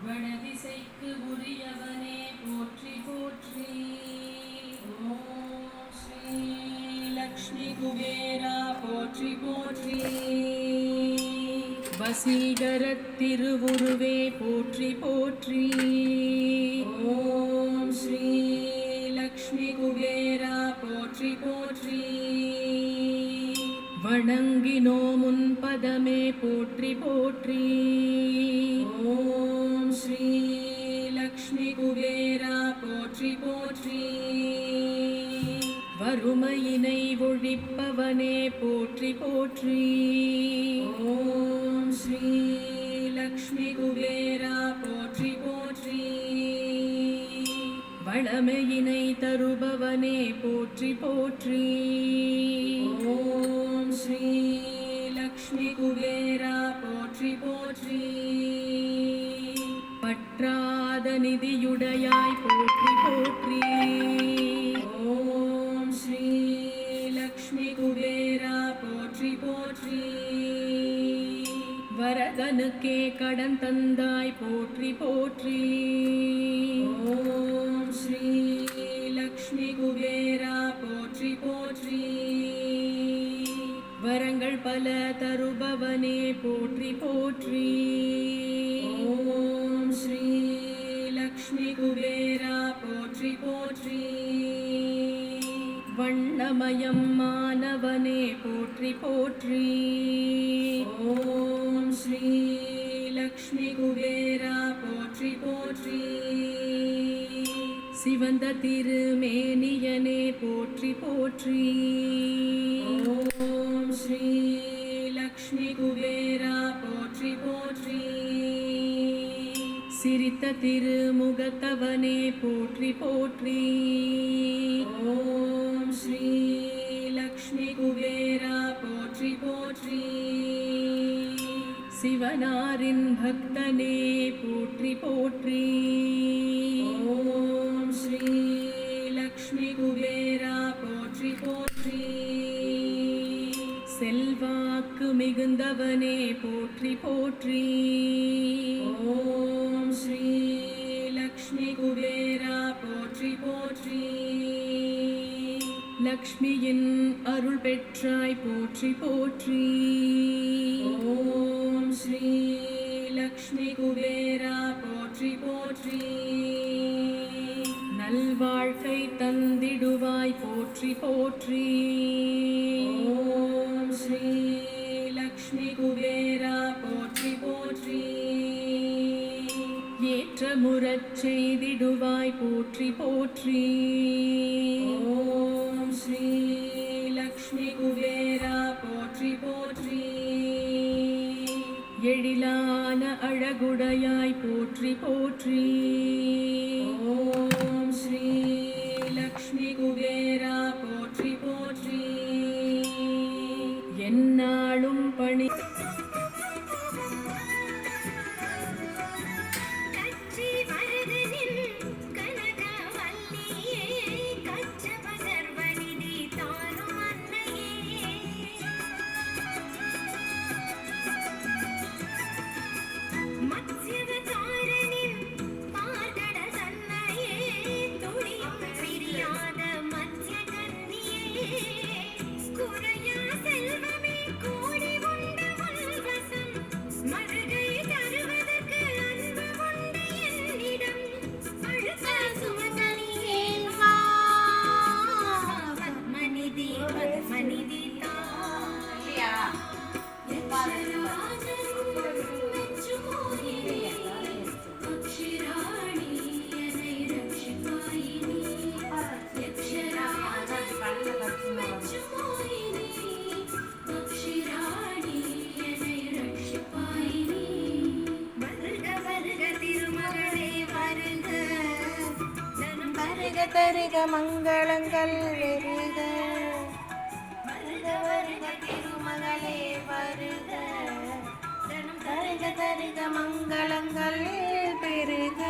வடதிசைக்கு உரியவனே போற்றி போற்றி. ஓம் ஸ்ரீ லக்ஷ்மி குபேரா போற்றி போற்றி. வசீகரத் திருவுருவே போற்றி போற்றி. ஓம் ஸ்ரீ லக்ஷ்மி குபேரா போற்றி போற்றி. வணங்கினோ முன்பதமே போற்றி போற்றி. ஓம் ஸ்ரீ லக்ஷ்மி குபேரா போற்றி போற்றி. வறுமையினை ஒழிப்பவனே போற்றி போற்றி. ஓம் ஸ்ரீ லக்ஷ்மி குபேரா போற்றி போற்றி. வளமையினை தருபவனே போற்றி போற்றி. ஓம் ஸ்ரீ லக்ஷ்மி குபேரா போற்றி போற்றி. பற்றாத நிதியுடையாய் போற்றி போற்றி. ஓம் ஸ்ரீ லக்ஷ்மி குபேரா போற்றி போற்றி. வரதனுக்கே கடன் தந்தாய் போற்றி போற்றி. ஓம் ஸ்ரீ லக்ஷ்மி குபேரா போற்றி போற்றி. வரங்கள் பல தருபவனே போற்றி போற்றி. ஓம் ஸ்ரீ லக்ஷ்மி குபேரா போற்றி போற்றி. வண்ணமயம் மானவனே போற்றி போற்றி. ஓம் ஸ்ரீ லக்ஷ்மி குபேரா போற்றி போற்றி. சிவந்த திருமேனியனே போற்றி போற்றி. ஓம் ஸ்ரீ லக்ஷ்மி குபேரா போற்றி போற்றி. சிரித்த திருமுகத்தவனே போற்றி போற்றி. ஓம் ஸ்ரீ லக்ஷ்மி குபேரா போற்றி போற்றி. சிவனாரின் பக்தனே போற்றி போற்றி. ஓம் ஸ்ரீ லக்ஷ்மி குபேரா போற்றி போற்றி. செல்வாக்கு மிகுந்தவனே போற்றி போற்றி. ஓம் ஸ்ரீ லக்ஷ்மி குபேரா போற்றி போற்றி. லக்ஷ்மியின் அருள் பெற்றாய் போற்றி போற்றி. ஓம் ஸ்ரீ லக்ஷ்மி குபேரா போற்றி போற்றி. நல்வாழ்க்கை தந்திடுவாய் போற்றி போற்றி. ஓம் ஸ்ரீ லக்ஷ்மி குபேரா போற்றி போற்றி. ஏற்றமுறச் செய்திடுவாய் போற்றி போற்றி. ஓம் ஸ்ரீ லக்ஷ்மி குபேரா போற்றி போற்றி. எழிலான அழகுடையாய் போற்றி போற்றி. ஓம் ஸ்ரீ லக்ஷ்மி குபேரா போற்றி போற்றி. எந்நாளும் பணி தருக மங்களங்கள் பெருக. வருக வருக திருமகளே வருக. தருக தருக மங்களங்கள் பெருக.